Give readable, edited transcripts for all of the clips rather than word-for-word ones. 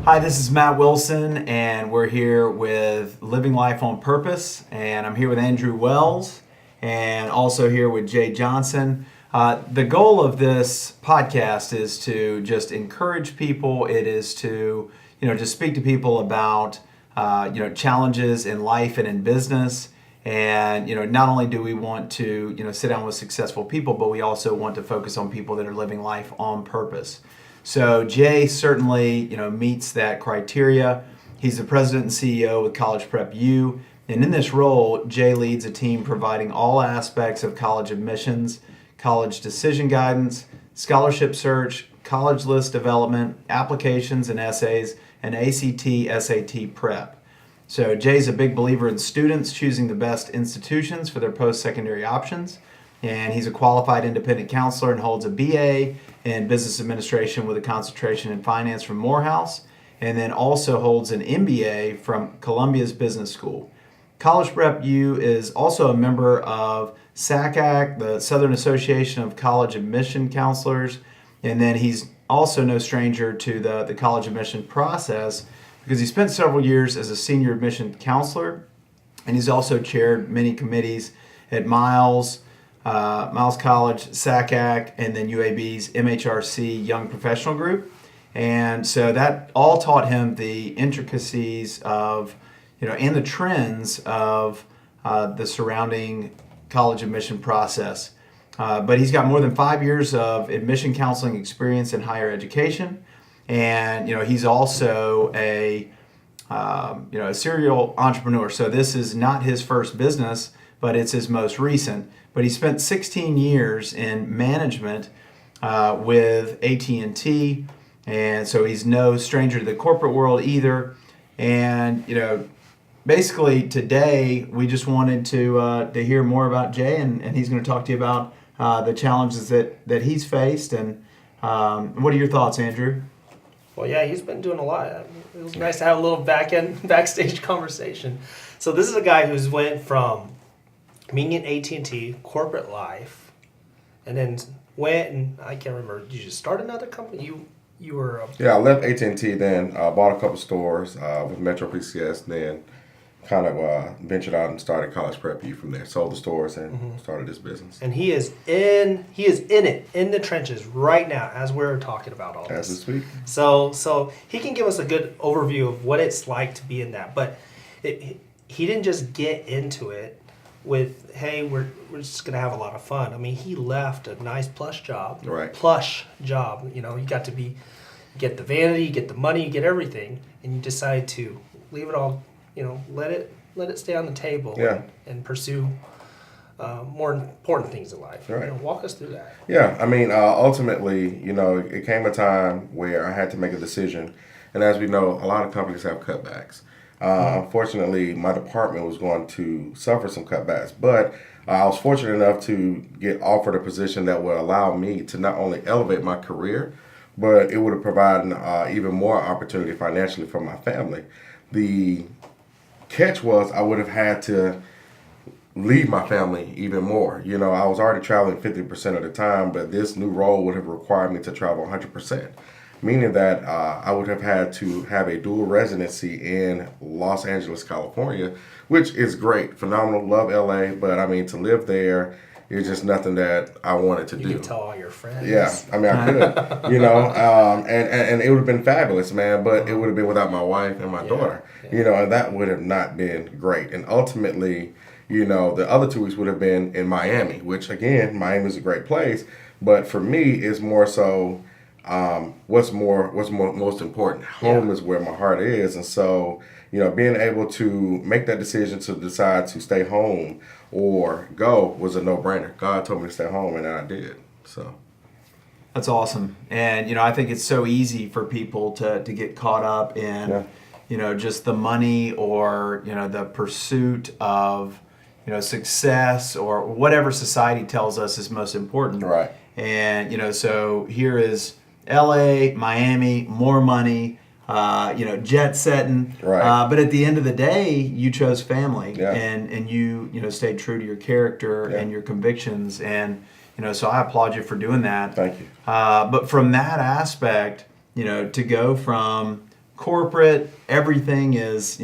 Hi, this is Matt Wilson, and we're here with Living Life on Purpose, and I'm here with Andrew Wells, and also here with Jay Johnson. The goal of this podcast is to just encourage people. It is to, just speak to people about, challenges in life and in business. And, not only do we want to, sit down with successful people, but we also want to focus on people that are living life on purpose. So Jay certainly, meets that criteria. He's the president and CEO with College Prep U. And in this role, Jay leads a team providing all aspects of college admissions, college decision guidance, scholarship search, college list development, applications and essays, and ACT, SAT prep. So Jay's a big believer in students choosing the best institutions for their post-secondary options. And he's a qualified independent counselor and holds a BA in business administration with a concentration in finance from Morehouse, and then also holds an MBA from Columbia's Business School. College Prep U is also a member of SACAC, the Southern Association of College Admission Counselors, and then he's also no stranger to the college admission process because he spent several years as a senior admission counselor, and he's also chaired many committees at Miles College, SACAC, and then UAB's MHRC Young Professional Group. And so that all taught him the intricacies of, and the trends of the surrounding college admission process. But he's got more than 5 years of admission counseling experience in higher education. And, he's also a serial entrepreneur. So this is not his first business, but it's his most recent. But he spent 16 years in management with AT&T, and so he's no stranger to the corporate world either. And basically today we just wanted to hear more about Jay, and he's going to talk to you about the challenges that he's faced. And what are your thoughts, Andrew? Well, yeah, he's been doing a lot. It was nice to have a little backstage conversation. So this is a guy who's went from being in AT&T, corporate life, and then went and I can't remember. Did you start another company? You were Yeah, I left AT&T, then bought a couple stores with Metro PCS, then kind of ventured out and started College Prep U from there. Sold the stores and started this business. And he is in it, in the trenches right now as we're talking about all this. As we speak. So he can give us a good overview of what it's like to be in that. But he didn't just get into it with, hey, we're just going to have a lot of fun. I mean, he left a nice plush job. Right. Plush job. You got to get the vanity, you get the money, you get everything, and you decide to leave it all, let it stay on the table. Yeah. And pursue more important things in life. Right. Walk us through that. Yeah, I mean, ultimately, it came a time where I had to make a decision. And as we know, a lot of companies have cutbacks. Unfortunately, my department was going to suffer some cutbacks, but I was fortunate enough to get offered a position that would allow me to not only elevate my career, but it would have provided even more opportunity financially for my family. The catch was I would have had to leave my family even more. I was already traveling 50% of the time, but this new role would have required me to travel 100%. Meaning that I would have had to have a dual residency in Los Angeles, California, which is great, phenomenal, love LA, but I mean, to live there is just nothing that I wanted to do. You can tell all your friends. Yeah, I mean, I could, and it would have been fabulous, man, but it would have been without my wife and my daughter, and that would have not been great. And ultimately, the other 2 weeks would have been in Miami, which again, Miami is a great place, but for me, it's more so, what's most important. Home is where my heart is. And so, being able to make that decision to decide to stay home or go was a no-brainer. God told me to stay home, and I did. So That's awesome. And, I think it's so easy for people to get caught up in, just the money or, the pursuit of, success or whatever society tells us is most important. Right. And, so here is LA, Miami, more money, jet setting. Right. But at the end of the day, you chose family, Yeah. and you stayed true to your character and your convictions. And, so I applaud you for doing that. Thank you. But from that aspect, to go from corporate, everything is,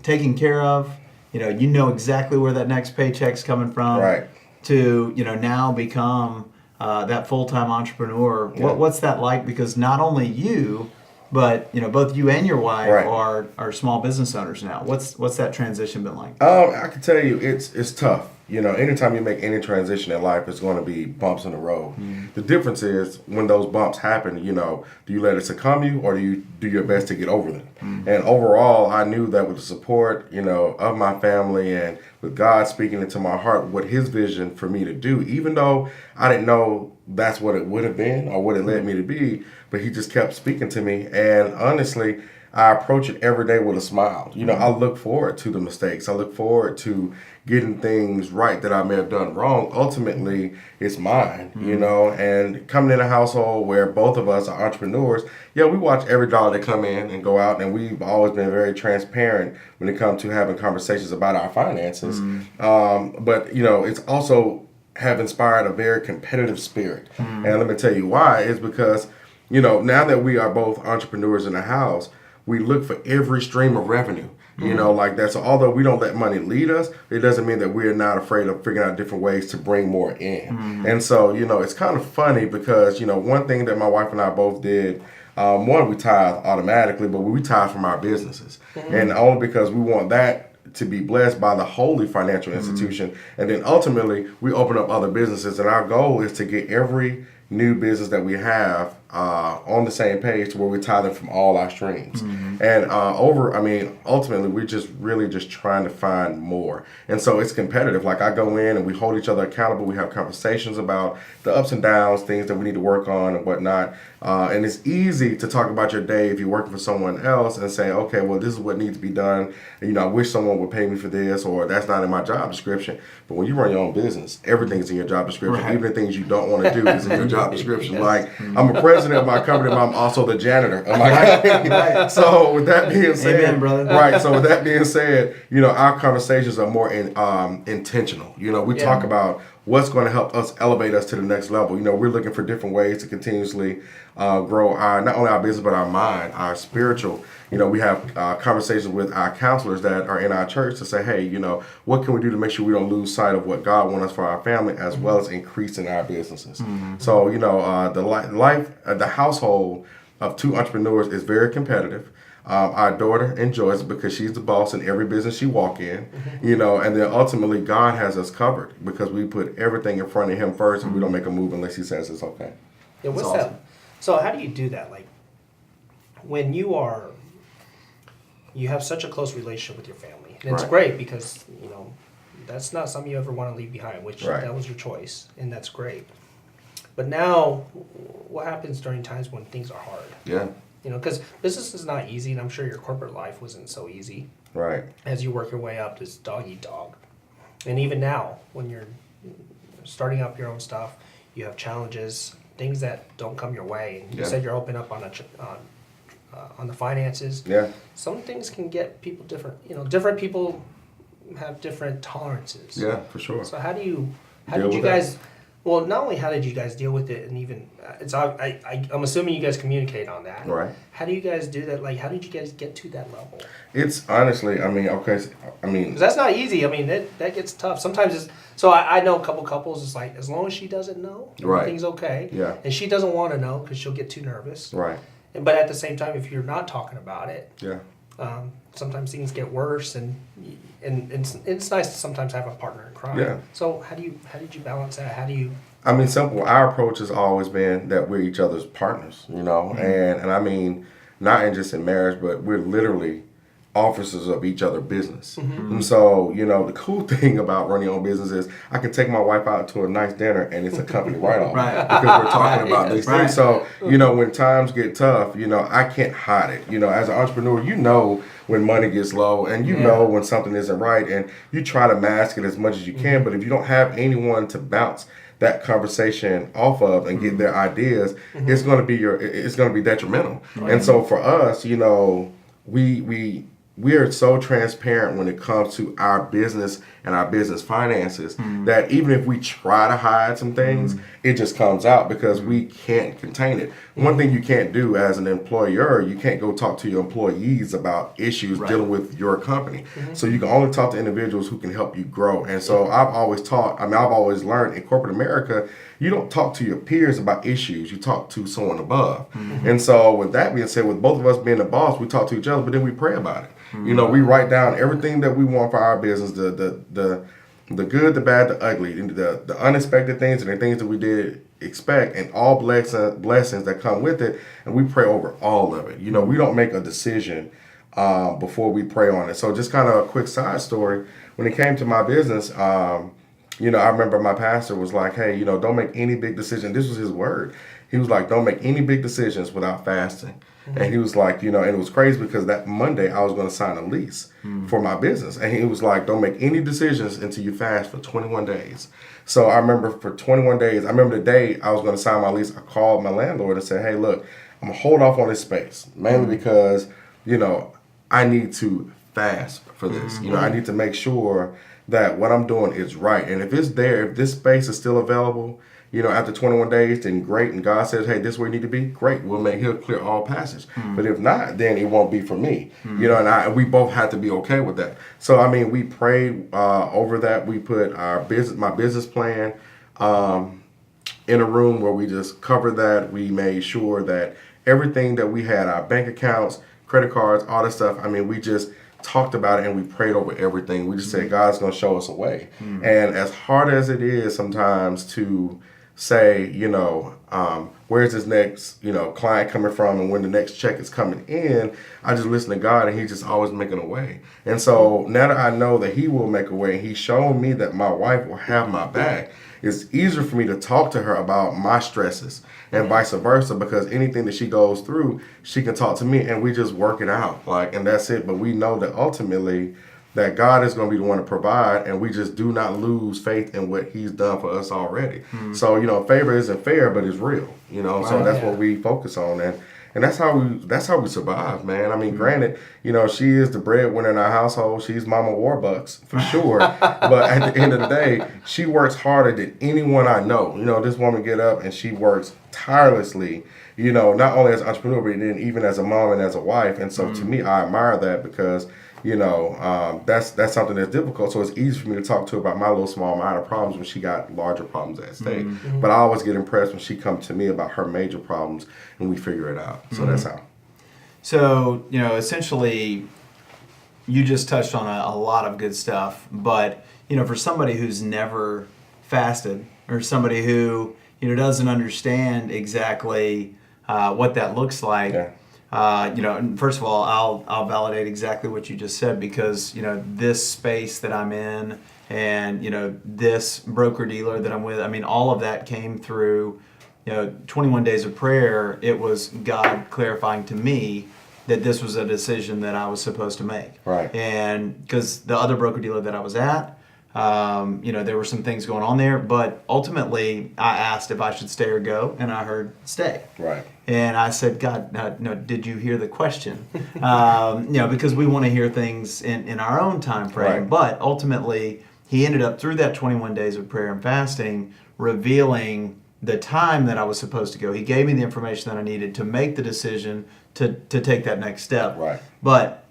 taken care of. You know exactly where that next paycheck's coming from. Right. To, now become that full-time entrepreneur. Yeah. What's that like? Because not only you, but, both you and your wife Right. are small business owners now. What's that transition been like? I can tell you, it's tough. Anytime you make any transition in life, it's going to be bumps in the road. The difference is when those bumps happen, do you let it succumb you, or do you do your best to get over them? And overall, I knew that with the support, of my family and with God speaking into my heart, what His vision for me to do, even though I didn't know that's what it would have been or what it led me to be, but He just kept speaking to me. And honestly, I approach it every day with a smile. I look forward to the mistakes. I look forward to getting things right that I may have done wrong. Ultimately, it's mine, and coming in a household where both of us are entrepreneurs, we watch every dollar that come in and go out, and we've always been very transparent when it comes to having conversations about our finances. But, it's also have inspired a very competitive spirit. And let me tell you why. Is because, now that we are both entrepreneurs in the house, we look for every stream of revenue, like that. So although we don't let money lead us, it doesn't mean that we're not afraid of figuring out different ways to bring more in. And so, it's kind of funny because, one thing that my wife and I both did, one, we tithe automatically, but we tithe from our businesses. And only because we want that to be blessed by the holy financial institution. And then ultimately, we open up other businesses. And our goal is to get every new business that we have on the same page to where we tie them from all our streams. And ultimately, we're just really just trying to find more. And so it's competitive. Like I go in and we hold each other accountable. We have conversations about the ups and downs, things that we need to work on and whatnot. And it's easy to talk about your day if you're working for someone else and say, okay, well, this is what needs to be done. And, I wish someone would pay me for this, or that's not in my job description. But when you run your own business, everything's in your job description. Right. Even the things you don't want to do is in your job description. Yes. Like, I'm a president of my company, but I'm also the janitor of my company. Right. So with that being said, Amen, brother. Right. So with that being said, our conversations are more intentional. We talk about what's going to help us elevate us to the next level. We're looking for different ways to continuously grow not only our business, but our mind, our spiritual. We have conversations with our counselors that are in our church to say, hey, what can we do to make sure we don't lose sight of what God wants us for our family, as well as increasing our businesses. So, the household of two entrepreneurs is very competitive. Our daughter enjoys it because she's the boss in every business she walk in, and then ultimately God has us covered because we put everything in front of Him first, and we don't make a move unless He says it's okay. Yeah, what's That's awesome. that? So how do you do that? Like when you have such a close relationship with your family, and it's Right. great because that's not something you ever want to leave behind, which Right. that was your choice, and that's great. But now, what happens during times when things are hard? Yeah. Because business is not easy, and I'm sure your corporate life wasn't so easy Right. as you work your way up this dog eat dog. And even now, when you're starting up your own stuff, you have challenges, things that don't come your way. And you Yeah. said you're open up on the finances. Yeah. Some things can get people different. Different people have different tolerances. Yeah, for sure. So how did you Deal guys? with Well, not only how did you guys deal with it, and even I'm assuming you guys communicate on that. Right. How do you guys do that? Like, how did you guys get to that level? It's honestly, Because that's not easy. That gets tough. Sometimes it's so. I know a couple couples. It's like as long as she doesn't know, Right. everything's okay. Yeah. And she doesn't want to know because she'll get too nervous. Right. But at the same time, if you're not talking about it, Yeah. sometimes things get worse, and it's nice to sometimes have a partner in crime. Yeah. So how did you balance that? How do you? Simple. Our approach has always been that we're each other's partners, and not in just in marriage, but we're literally officers of each other's business. And so, the cool thing about running your own business is I can take my wife out to a nice dinner and it's a company write-off Right. because we're talking about these Right. things. So, when times get tough, I can't hide it. As an entrepreneur, when money gets low and when something isn't right, and you try to mask it as much as you can, but if you don't have anyone to bounce that conversation off of and get their ideas, it's going to be detrimental. Right. And so for us, we we are so transparent when it comes to our business and our business finances that even if we try to hide some things, it just comes out because we can't contain it. One thing you can't do as an employer, you can't go talk to your employees about issues dealing with your company. So you can only talk to individuals who can help you grow. And so I've always learned in corporate America, you don't talk to your peers about issues. You talk to someone above. And so with that being said, with both of us being the boss, we talk to each other, but then we pray about it. You know, we write down everything that we want for our business, the good, the bad, the ugly, the unexpected things and the things that we did expect, and all blessings that come with it, and we pray over all of it. You know, we don't make a decision before we pray on it. So just kind of a quick side story. When it came to my business, you know, I remember my pastor was like, hey, you know, don't make any big decision. This was his word. He was like, don't make any big decisions without fasting. And he was like, you know, and it was crazy because that Monday I was going to sign a lease for my business. And he was like, don't make any decisions until you fast for 21 days. So I remember for 21 days, I remember the day I was going to sign my lease, I called my landlord and said, hey, look, I'm going to hold off on this space, mainly because, you know, I need to fast for this. You know, I need to make sure that what I'm doing is right. And if it's there, if this space is still available, you know, after 21 days, then great. And God says, hey, this is where you need to be. Great. He'll clear all passage. But if not, then it won't be for me. You know, and we both had to be okay with that. So, I mean, we prayed over that. We put my business plan in a room where we just covered that. We made sure that everything that we had, our bank accounts, credit cards, all that stuff, I mean, we just talked about it and we prayed over everything. We just said, God's going to show us a way. And as hard as it is sometimes to say, you know, where's this next, you know, client coming from and when the next check is coming in, I just listen to God and he's just always making a way. And so now that I know that he will make a way, and he's shown me that my wife will have my back, it's easier for me to talk to her about my stresses and vice versa, because anything that she goes through, she can talk to me and we just work it out. Like, and that's it. But we know that ultimately that God is going to be the one to provide, and we just do not lose faith in what he's done for us already. So, you know, favor isn't fair, but it's real, you know, so that's what we focus on. And that's how we survive, man. I mean, granted, you know, she is the breadwinner in our household. She's Mama Warbucks for sure. But at the end of the day, she works harder than anyone I know. You know, this woman get up and she works tirelessly, you know, not only as an entrepreneur, but then even as a mom and as a wife. And so to me, I admire that because, you know, that's something that's difficult. So it's easy for me to talk to her about my little small minor problems when she got larger problems at stake. But I always get impressed when she comes to me about her major problems and we figure it out. So that's how. So, you know, essentially, you just touched on a lot of good stuff. But, you know, for somebody who's never fasted, or somebody who, you know, doesn't understand exactly what that looks like, you know, first of all, I'll validate exactly what you just said, because, you know, this space that I'm in and, you know, this broker dealer that I'm with, I mean, all of that came through, you know, 21 days of prayer. It was God clarifying to me that this was a decision that I was supposed to make. Right. And because the other broker dealer that I was at, you know, there were some things going on there, but ultimately I asked if I should stay or go, and I heard stay. Right. And I said, God, no, did you hear the question? You know, because we want to hear things in our own time frame. Right. But ultimately, he ended up, through that 21 days of prayer and fasting, revealing the time that I was supposed to go. He gave me the information that I needed to make the decision to take that next step. Right. But,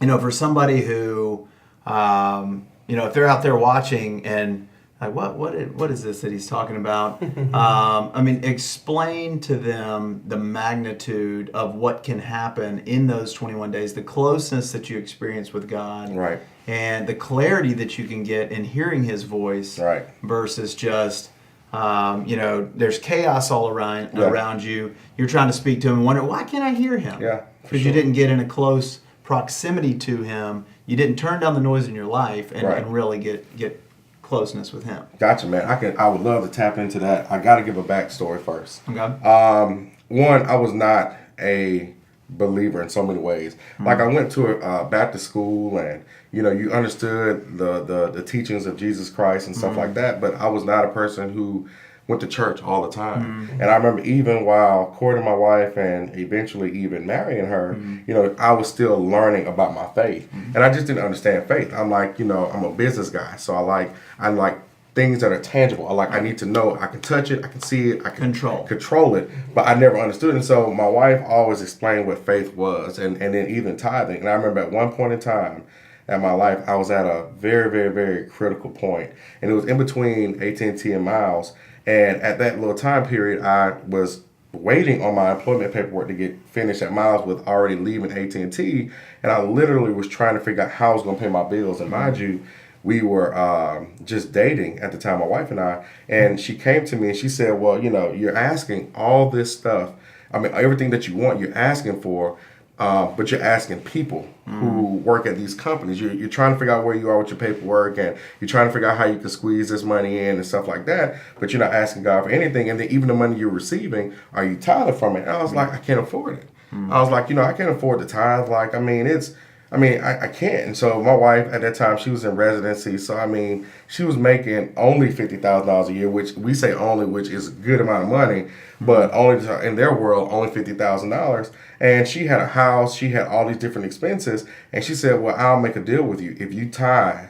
you know, for somebody who, you know, if they're out there watching and like, what is this that he's talking about? I mean, explain to them the magnitude of what can happen in those 21 days, the closeness that you experience with God, Right. and the clarity that you can get in hearing His voice, Right. versus just, you know, there's chaos all around you. You're trying to speak to Him and wonder, why can't I hear Him? Yeah, for Because sure. you didn't get in a close proximity to Him. You didn't turn down the noise in your life and, Right. and really get closeness with Him. Gotcha, man. I would love to tap into that. I got to give a backstory first. Okay. One, I was not a believer in so many ways. Like, I went to a Baptist school, and you know, you understood the teachings of Jesus Christ and stuff like that. But I was not a person who, went to church all the time. And I remember even while courting my wife and eventually even marrying her, you know, I was still learning about my faith. And I just didn't understand faith. I'm like, you know, I'm a business guy. So I like things that are tangible. I need to know, I can touch it, I can see it, I can control it, but I never understood. And so my wife always explained what faith was, and then even tithing. And I remember at one point in time in my life, I was at a very, very, very critical point, and it was in between AT&T and Miles. And at that little time period, I was waiting on my employment paperwork to get finished at Miles with already leaving AT&T, and I literally was trying to figure out how I was going to pay my bills. And mind you, we were just dating at the time, my wife and I, and she came to me and she said, well, you know, you're asking all this stuff. I mean, everything that you want, you're asking for, but you're asking people who work at these companies. You're trying to figure out where you are with your paperwork, and you're trying to figure out how you can squeeze this money in and stuff like that, but you're not asking God for anything. And then even the money you're receiving, are you tithing from it? And I was like, I can't afford it. I was like, you know, I can't afford the tithe. Like, I can't. And so my wife at that time, she was in residency. So, I mean, she was making only $50,000 a year, which we say only, which is a good amount of money, but only in their world, only $50,000. And she had a house, she had all these different expenses. And she said, well, I'll make a deal with you. If you tithe,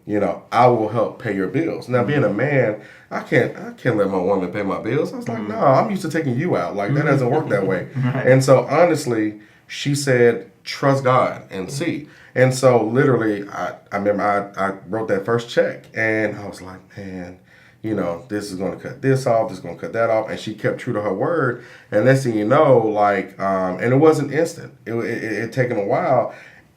you know, I will help pay your bills. Now, being a man, I can't let my woman pay my bills. I was like, no, I'm used to taking you out. Like, that doesn't work that way. Right. And so, honestly, she said, trust God and see. And so literally, I remember I wrote that first check, and I was like, man, you know, this is going to cut this off, this is going to cut that off. And she kept true to her word. And next thing you know, like, and it wasn't instant. It taken a while.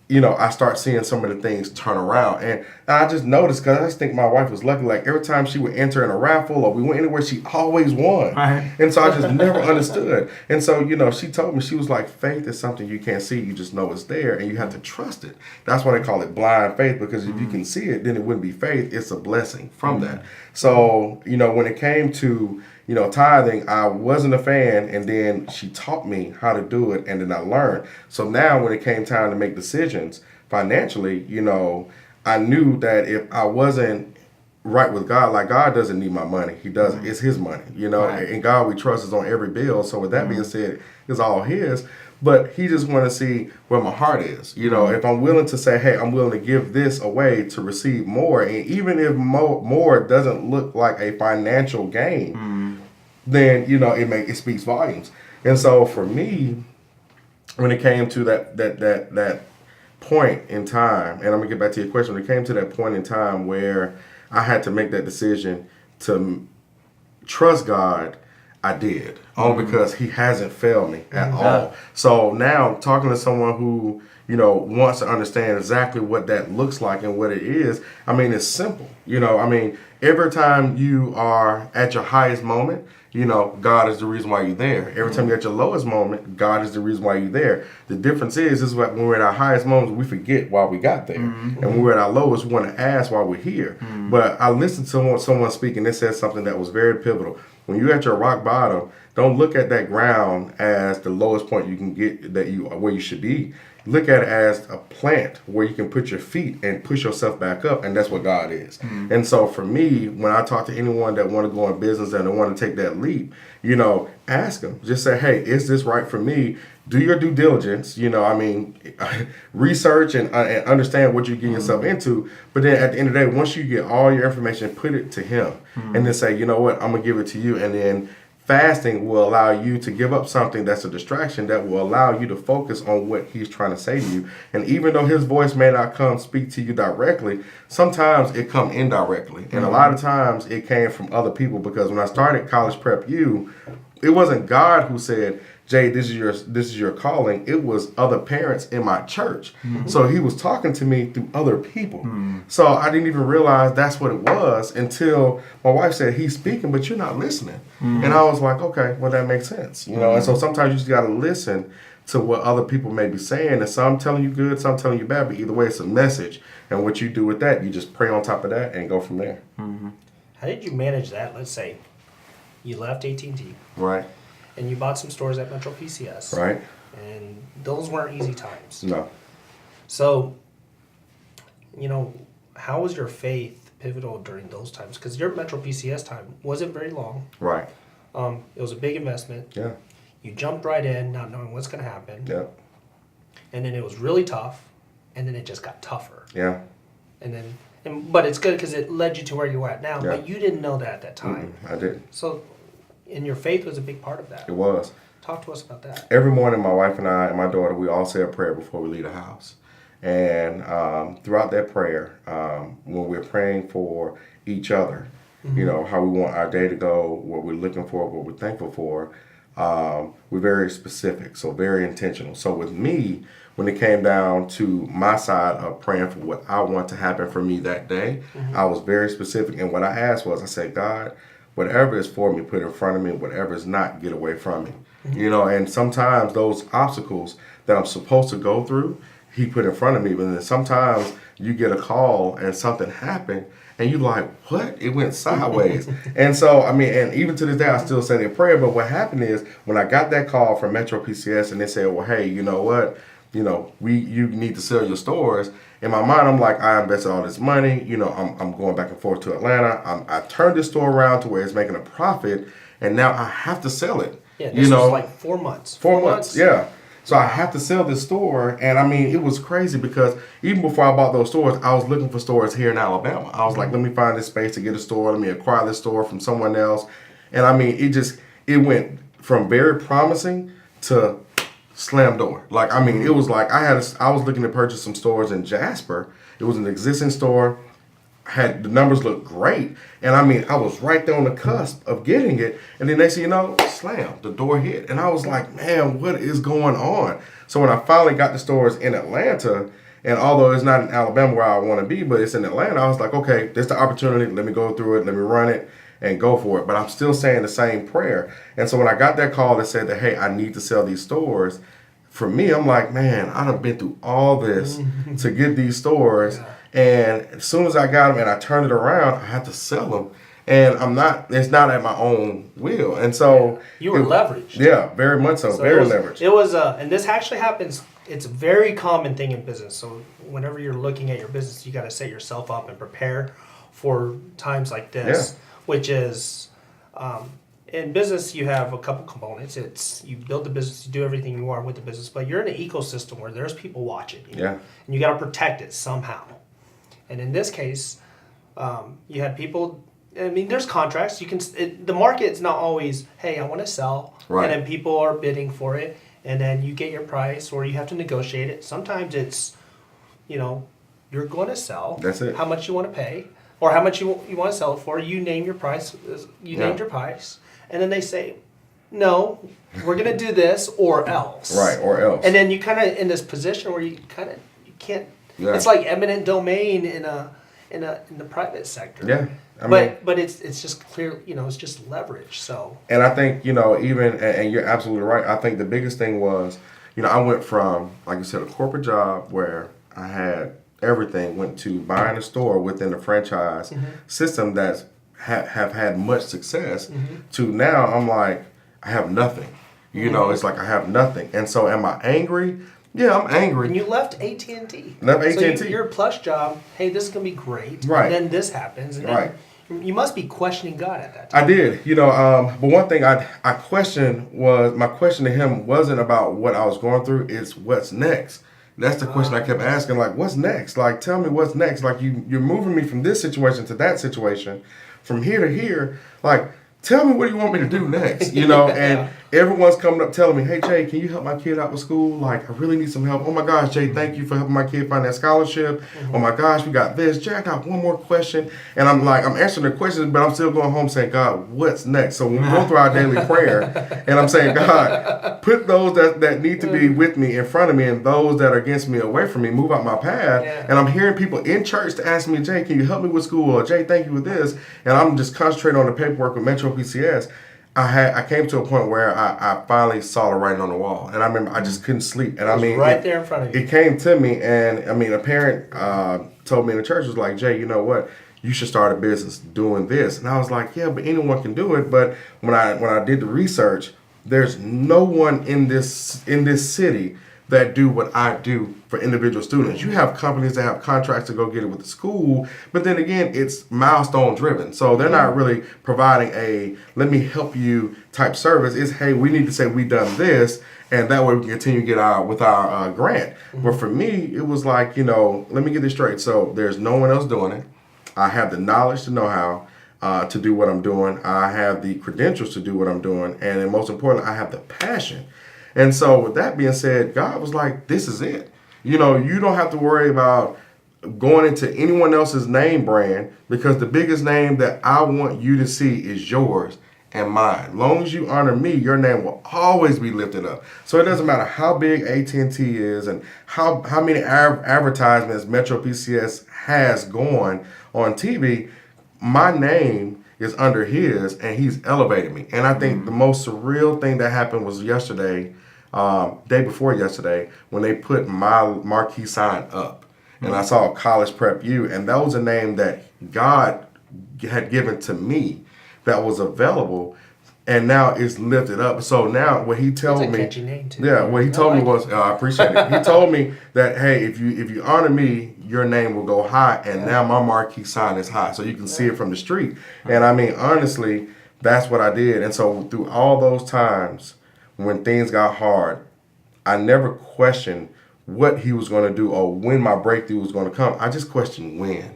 You know, I start seeing some of the things turn around. And I just noticed, because I just think my wife was lucky. Like, every time she would enter in a raffle or we went anywhere, she always won. Right. And so I just never understood. And so, you know, she told me, she was like, faith is something you can't see. You just know it's there, and you have to trust it. That's why they call it blind faith, because if you can see it, then it wouldn't be faith. It's a blessing from that. So, you know, when it came to, you know, tithing, I wasn't a fan, and then she taught me how to do it, and then I learned. So now when it came time to make decisions financially, you know, I knew that if I wasn't right with God, like, God doesn't need my money. He doesn't. It's his money, you know, Right. and God we trust is on every bill. So with that being said, it's all his. But he just want to see where my heart is. You know, if I'm willing to say, hey, I'm willing to give this away to receive more. And even if more doesn't look like a financial gain, then, you know, it speaks volumes. And so for me, when it came to that point in time, and I'm gonna get back to your question, when it came to that point in time where I had to make that decision to trust God, I did. Only because he hasn't failed me at all. So now, talking to someone who, you know, wants to understand exactly what that looks like and what it is, I mean, it's simple. You know, I mean, every time you are at your highest moment, you know, God is the reason why you're there. Every time you're at your lowest moment, God is the reason why you're there. The difference is when we're at our highest moments, we forget why we got there. And when we're at our lowest, we want to ask why we're here. But I listened to someone speak, and they said something that was very pivotal. When you're at your rock bottom, don't look at that ground as the lowest point you can get, where you should be. Look at it as a plant where you can put your feet and push yourself back up, and that's what God is. And so for me, when I talk to anyone that want to go in business and they want to take that leap, you know, ask them. Just say, hey, is this right for me? Do your due diligence, you know, I mean, research and understand what you're getting yourself into. But then at the end of the day, once you get all your information, put it to him and then say, you know what, I'm going to give it to you. And then fasting will allow you to give up something that's a distraction that will allow you to focus on what he's trying to say to you. And even though his voice may not come speak to you directly, sometimes it come indirectly. And a lot of times it came from other people, because when I started College Prep U, it wasn't God who said, Jay, this is your calling. It was other parents in my church. So he was talking to me through other people. So I didn't even realize that's what it was until my wife said, he's speaking, but you're not listening. And I was like, okay, well, that makes sense. You know, and so sometimes you just got to listen to what other people may be saying. And some telling you good, some telling you bad, but either way, it's a message. And what you do with that, you just pray on top of that and go from there. How did you manage that? Let's say you left AT&T. Right. And you bought some stores at Metro PCS. Right. And those weren't easy times. No. So, you know, how was your faith pivotal during those times? Because your Metro PCS time wasn't very long. Right. It was a big investment. Yeah. You jumped right in, not knowing what's going to happen. Yeah. And then it was really tough, and then it just got tougher. Yeah. But it's good because it led you to where you're at now. Yeah. But you didn't know that at that time. I didn't. So, and your faith was a big part of that. It was. Talk to us about that. Every morning, my wife and I and my daughter, we all say a prayer before we leave the house. And throughout that prayer, when we're praying for each other, you know, how we want our day to go, what we're looking for, what we're thankful for, we're very specific, so very intentional. So with me, when it came down to my side of praying for what I want to happen for me that day, I was very specific. And what I asked was, I said, God, whatever is for me, put in front of me. Whatever is not, get away from me. You know, and sometimes those obstacles that I'm supposed to go through, he put in front of me. But then sometimes you get a call and something happened and you like, what? It went sideways. And so, I mean, and even to this day, I still say the prayer. But what happened is when I got that call from Metro PCS and they said, well, hey, you know what? You know, you need to sell your stores. In my mind, I'm like, I invested all this money. You know, I'm going back and forth to Atlanta. I turned this store around to where it's making a profit. And now I have to sell it. Yeah, this was like 4 months. 4 months, yeah. So I have to sell this store, and I mean, it was crazy because even before I bought those stores, I was looking for stores here in Alabama. I was like, let me find this space to get a store. Let me acquire this store from someone else. And I mean, it went from very promising to slam door. Like, I mean, it was like I was looking to purchase some stores in Jasper. It was an existing store. Had the numbers looked great, and I mean, I was right there on the cusp of getting it, and then next thing you know, slam, the door hit, and I was like, man, what is going on? So when I finally got the stores in Atlanta, and although it's not in Alabama where I want to be, but it's in Atlanta, I was like, okay, there's the opportunity, let me go through it, let me run it, and go for it. But I'm still saying the same prayer, and so when I got that call that said that, hey, I need to sell these stores, for me, I'm like, man, I done been through all this to get these stores. Yeah. And as soon as I got them and I turned it around, I had to sell them. And it's not at my own will. And so. You were leveraged. Yeah, very much so. Very leveraged. It was, and this actually happens, it's a very common thing in business. So whenever you're looking at your business, you got to set yourself up and prepare for times like this, which is, in business, you have a couple components. It's you build the business, you do everything you want with the business, but you're in an ecosystem where there's people watching you. Yeah. And you got to protect it somehow. And in this case, you had people. I mean, there's contracts. The market's not always, hey, I want to sell, right. And then people are bidding for it, and then you get your price, or you have to negotiate it. Sometimes it's, you're going to sell. That's it. How much you want to pay, or how much you want to sell it for. You name your price. Named your price, and then they say, no, we're going to do this or else. Right, or else. And then you kind of in this position where you can't. Yeah. It's like eminent domain in the private sector. Yeah. But it's just clear, it's just leverage. So. And I think, even, and you're absolutely right. I think the biggest thing was, I went from, like you said, a corporate job where I had everything, went to buying a store within the franchise system that have had much success to now I'm like, I have nothing. It's like I have nothing. And so am I angry? Yeah, I'm angry. And you left AT&T. Left AT&T. So your plush job, hey, this is going to be great. Right. And then this happens. And right. You must be questioning God at that time. I did. But one thing I questioned was, my question to him wasn't about what I was going through, it's what's next. That's the question I kept asking, like, what's next? Like, tell me what's next. Like, you're moving me from this situation to that situation, from here to here. Like, tell me what you want me to do next, and everyone's coming up telling me, hey, Jay, can you help my kid out with school? Like, I really need some help. Oh, my gosh, Jay, thank you for helping my kid find that scholarship. Oh, my gosh, we got this. Jay, I got one more question. And I'm answering the questions, but I'm still going home saying, God, what's next? So when we go through our daily prayer, and I'm saying, God, put those that need to be with me in front of me and those that are against me away from me, move out my path. Yeah. And I'm hearing people in church to ask me, Jay, can you help me with school? Or Jay, thank you with this. And I'm just concentrating on the paperwork with Metro PCS. I came to a point where I finally saw the writing on the wall, and I remember I just couldn't sleep. And right there in front of you. It came to me, and a parent told me in the church, was like, Jay, you know what? You should start a business doing this. And I was like, yeah, but anyone can do it. But when I did the research, there's no one in this city that do what I do for individual students. You have companies that have contracts to go get it with the school, but then again, it's milestone driven. So they're not really providing a let me help you type service. It's hey, we need to say we done this, and that way we can continue to get with our grant. But for me, it was like, let me get this straight. So there's no one else doing it. I have the knowledge, the know-how to do what I'm doing. I have the credentials to do what I'm doing, and then most importantly, I have the passion. And so with that being said, God was like, this is it. You don't have to worry about going into anyone else's name brand, because the biggest name that I want you to see is yours and mine. Long as you honor me, your name will always be lifted up. So it doesn't matter how big AT&T is and how many advertisements Metro PCS has going on TV, my name is under his, and he's elevated me. And I think the most surreal thing that happened was yesterday, day before yesterday, when they put my marquee sign up. And I saw College Prep U, and that was a name that God had given to me that was available, and now it's lifted up. So now what he told It's a me, catchy name too. yeah, what he told me was, I appreciate it. He told me that, hey, if you honor me, your name will go high, and now my marquee sign is high, so you can see it from the street. And I mean, honestly, that's what I did. And so through all those times when things got hard, I never questioned what he was going to do or when my breakthrough was going to come. I just questioned when.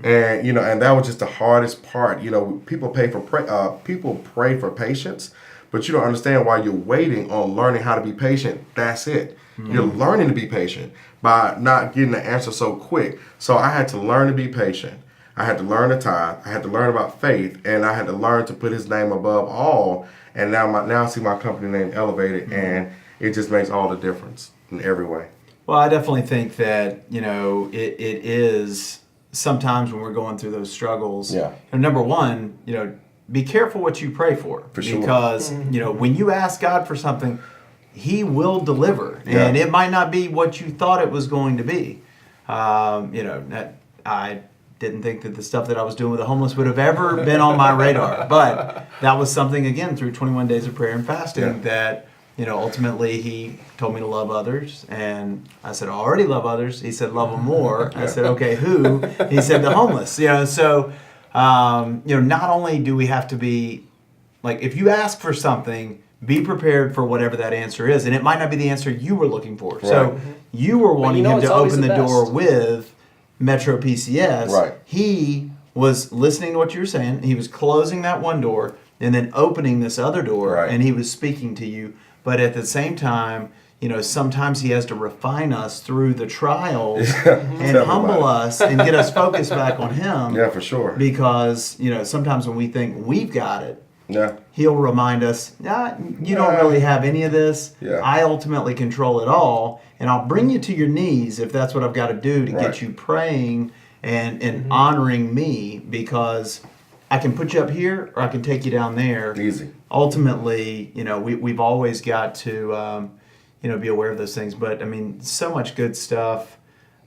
And and that was just the hardest part. People pray for patience, but you don't understand why you're waiting on learning how to be patient. That's it. You're learning to be patient by not getting the answer so quick. So I had to learn to be patient. I had to learn to tithe. I had to learn about faith, and I had to learn to put His name above all. And now I see my company name elevated, and it just makes all the difference in every way. Well, I definitely think that it is. Sometimes when we're going through those struggles, number one, be careful what you pray for sure. Because, when you ask God for something, He will deliver. Yeah. And it might not be what you thought it was going to be. I didn't think that the stuff that I was doing with the homeless would have ever been on my radar. But that was something, again, through 21 days of prayer and fasting that, ultimately He told me to love others. And I said, I already love others. He said, love them more. I said, okay, who? He said, the homeless. So, not only do we have to be, like, if you ask for something, be prepared for whatever that answer is. And it might not be the answer you were looking for. Right. So you were wanting Him to open the door with Metro PCS. Right. He was listening to what you were saying. He was closing that one door and then opening this other door. Right. And He was speaking to you. But at the same time, sometimes He has to refine us through the trials and humble us and get us focused back on Him. Yeah, for sure. Because, sometimes when we think we've got it, Yeah. He'll remind us, you don't really have any of this. Yeah. I ultimately control it all. And I'll bring you to your knees if that's what I've got to do to get you praying and honoring me, because I can put you up here or I can take you down there. Easy. Ultimately, we've always got to, be aware of those things. But, I mean, so much good stuff.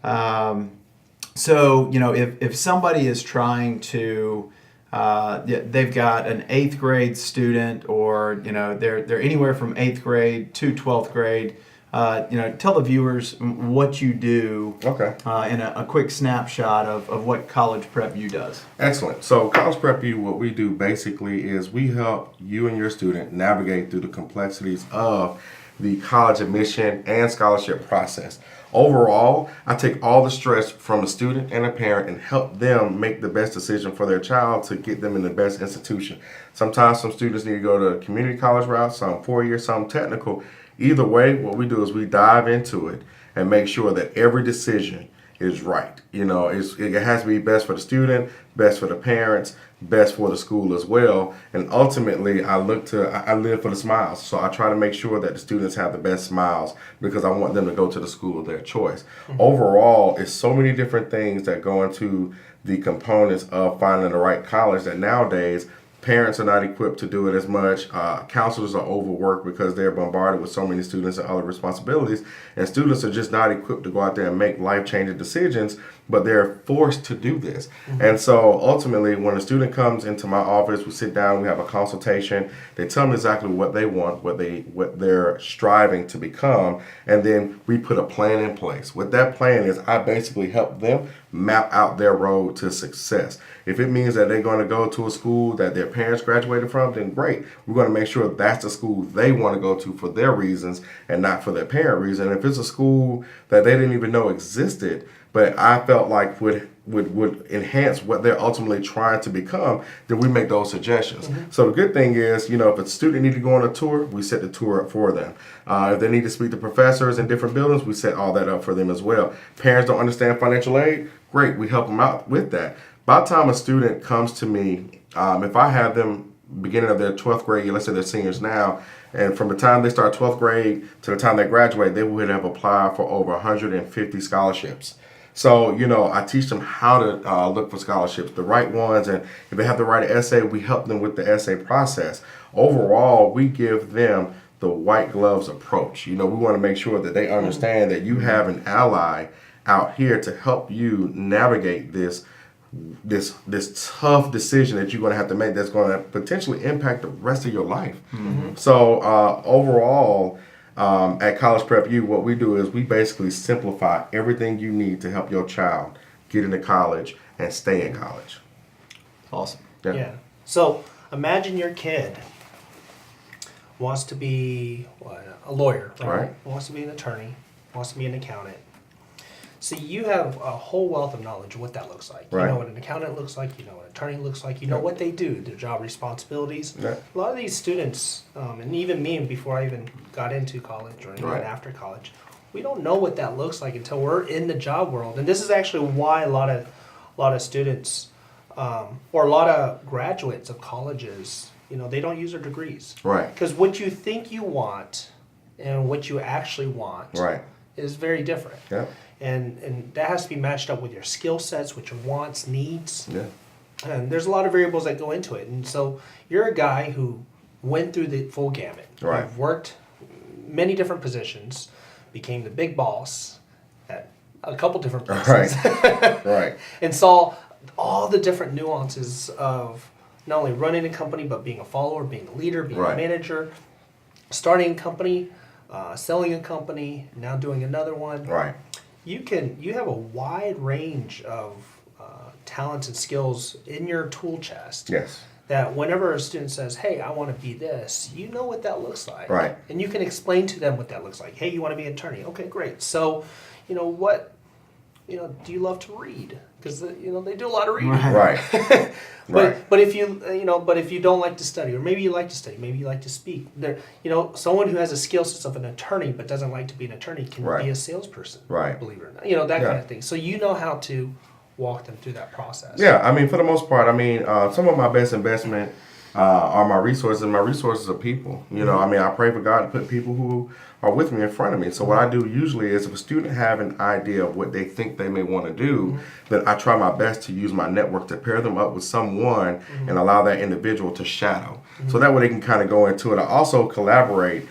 So, if somebody is trying to, they've got an 8th grade student, or, they're anywhere from 8th grade to 12th grade, tell the viewers what you do in a quick snapshot of what College Prep U does. Excellent. So College Prep U, what we do basically is we help you and your student navigate through the complexities of the college admission and scholarship process. Overall, I take all the stress from a student and a parent and help them make the best decision for their child to get them in the best institution. Sometimes some students need to go to community college route, some 4-year, some technical. Either way, what we do is we dive into it and make sure that every decision is right. It has to be best for the student, best for the parents, best for the school as well. And ultimately, I live for the smiles. So I try to make sure that the students have the best smiles, because I want them to go to the school of their choice. Overall, it's so many different things that go into the components of finding the right college that nowadays Parents are not equipped to do it as much. Counselors are overworked because they're bombarded with so many students and other responsibilities. And students are just not equipped to go out there and make life-changing decisions, but they're forced to do this. And so ultimately, when a student comes into my office, we sit down, we have a consultation. They tell me exactly what they want, what they're striving to become, and then we put a plan in place. What that plan is, I basically help them map out their road to success. If it means that they're going to go to a school that their parents graduated from, then great. We're going to make sure that's the school they want to go to for their reasons and not for their parent reason. If it's a school that they didn't even know existed, but I felt like would enhance what they're ultimately trying to become, then we make those suggestions. So the good thing is, if a student needs to go on a tour, we set the tour up for them. If they need to speak to professors in different buildings, we set all that up for them as well. Parents don't understand financial aid, great, we help them out with that. By the time a student comes to me, if I have them beginning of their 12th grade year, let's say they're seniors now, and from the time they start 12th grade to the time they graduate, they would have applied for over 150 scholarships. So, I teach them how to look for scholarships, the right ones, and if they have to write an essay, we help them with the essay process. Overall, we give them the white gloves approach. We want to make sure that they understand that you have an ally out here to help you navigate this tough decision that you're going to have to make that's going to potentially impact the rest of your life. So overall, at College Prep U, what we do is we basically simplify everything you need to help your child get into college and stay in college. Awesome. Yeah. So imagine your kid wants to be a lawyer, right? Wants to be an attorney, wants to be an accountant. So you have a whole wealth of knowledge of what that looks like. You know what an accountant looks like, you know what an attorney looks like, you know what they do, their job responsibilities. A lot of these students, and even me before I even got into college or even after college, we don't know what that looks like until we're in the job world. And this is actually why a lot of students or a lot of graduates of colleges, they don't use their degrees. Right. Because what you think you want and what you actually want is very different. Yeah. And that has to be matched up with your skill sets, with your wants, needs. Yeah. And there's a lot of variables that go into it. And so you're a guy who went through the full gamut. Right. You've worked many different positions, became the big boss at a couple different places. Right. And saw all the different nuances of not only running a company, but being a follower, being a leader, being a manager, starting a company, selling a company, now doing another one. Right. You have a wide range of talents and skills in your tool chest. Yes. That whenever a student says, "Hey, I want to be this," you know what that looks like. Right. And you can explain to them what that looks like. Hey, you want to be an attorney? Okay, great. So, do you love to read? Because they do a lot of reading. Right. But if you don't like to study, or maybe you like to study, maybe you like to speak, someone who has a skill set of an attorney but doesn't like to be an attorney can be a salesperson. Right. Believe it or not, that kind of thing. So you know how to walk them through that process. Yeah, for the most part, some of my best investment are my resources, and my resources are people. I pray for God to put people who are with me in front of me. So what I do usually is if a student have an idea of what they think they may want to do, then I try my best to use my network to pair them up with someone and allow that individual to shadow. So that way they can kind of go into it. I also collaborate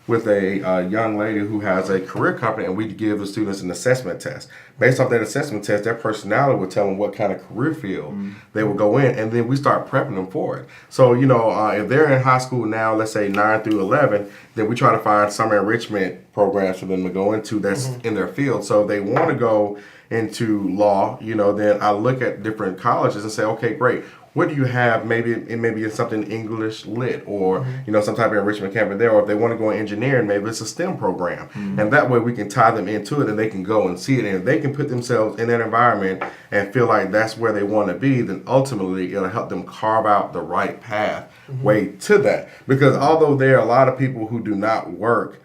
with a young lady who has a career company, and we give the students an assessment test. Based off that assessment test, their personality will tell them what kind of career field they will go in, and then we start prepping them for it. So, if they're in high school now, let's say 9 through 11, then we try to find summer enrichment programs for them to go into that's in their field. So if they want to go into law, then I look at different colleges and say, okay, great. What do you have? Maybe it's something English lit or, some type of enrichment campus there. Or if they want to go in engineering, maybe it's a STEM program. And that way we can tie them into it and they can go and see it. And if they can put themselves in that environment and feel like that's where they want to be, then ultimately it'll help them carve out the right pathway to that. Because although there are a lot of people who do not work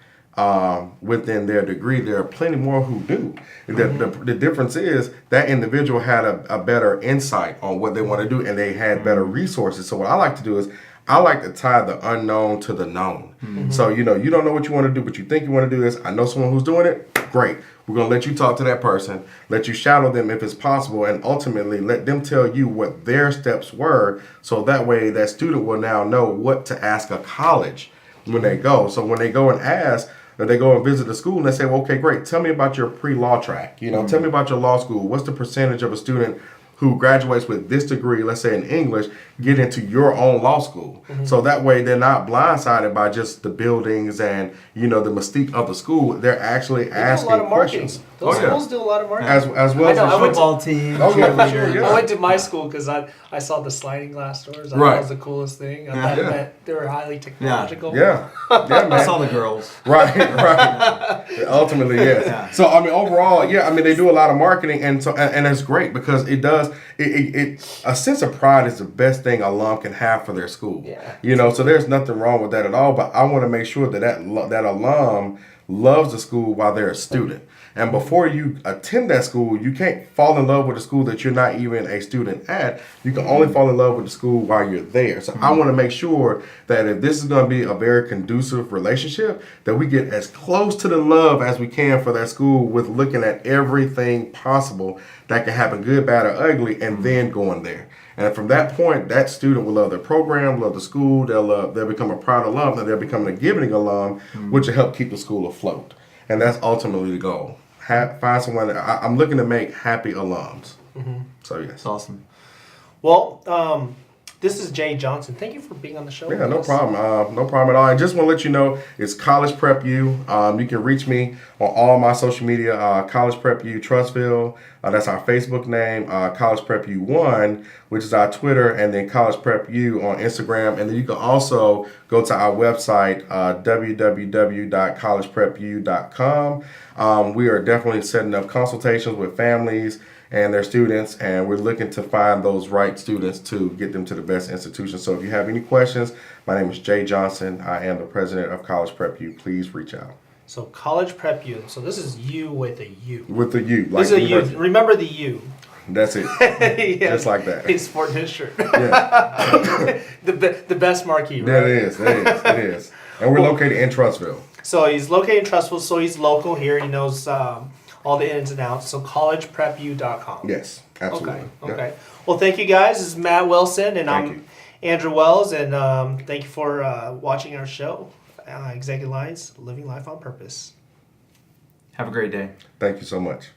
within their degree, there are plenty more who do. The difference is that individual had a better insight on what they want to do, and they had better resources. So what I like to do is I like to tie the unknown to the known. So you don't know what you want to do, but you think you want to do this. I know someone who's doing it. Great. We're going to let you talk to that person, let you shadow them if it's possible, and ultimately let them tell you what their steps were. So that way that student will now know what to ask a college when they go. So when they go and ask, or they go and visit the school and they say, well, okay, great. Tell me about your pre-law track. Tell me about your law school. What's the percentage of a student who graduates with this degree, let's say in English, get into your own law school? So that way they're not blindsided by just the buildings and, the mystique of the school. They're actually asking do a lot of marketing. questions. Those schools do a lot of marketing. As well as I went to- Football team, Oh, yeah, for cheerleader. sure, yeah. I went to my school because I saw the sliding glass doors. I thought Right. that was the coolest thing. I thought Yeah. that they were highly technological. Yeah, man. I saw the girls. Right. Ultimately, yes. Yeah. So overall, they do a lot of marketing, and it's great because it does a sense of pride is the best thing a alum can have for their school. Yeah. So there's nothing wrong with that at all. But I want to make sure that alum loves the school while they're a student. And before you attend that school, you can't fall in love with a school that you're not even a student at. You can only fall in love with the school while you're there. So I want to make sure that if this is going to be a very conducive relationship, that we get as close to the love as we can for that school with looking at everything possible that can happen, good, bad, or ugly, and then going there. And from that point, that student will love their program, love the school. They'll become a proud alum, and they'll become a giving alum, which will help keep the school afloat. And that's ultimately the goal. Find someone that I'm looking to make happy alums. So yes, That's awesome. Well, this is Jay Johnson. Thank you for being on the show. Yeah, no problem. No problem at all. I just want to let you know it's College Prep U. You can reach me on all my social media. College Prep U Trustville. That's our Facebook name. College Prep U1, which is our Twitter, and then College Prep U on Instagram. And then you can also go to our website, www.collegeprepu.com. We are definitely setting up consultations with families and their students, and we're looking to find those right students to get them to the best institution. So if you have any questions, my name is Jay Johnson. I am the president of College Prep U. Please reach out. So College Prep U. So this is U with a U. With the U. This is a U. university. Remember the U. That's it. Yeah. Just like that. He's sporting his shirt. Yeah. the best marquee, right? That is. It is. And we're located in Trustville. So he's located in Trustville, so he's local here. He knows all the ins and outs. So collegeprepu.com. Yes, absolutely. Okay. Well, thank you guys. This is Matt Wilson, and Thank I'm you. Andrew Wells, and thank you for watching our show, Executive Lines, Living Life on Purpose. Have a great day. Thank you so much.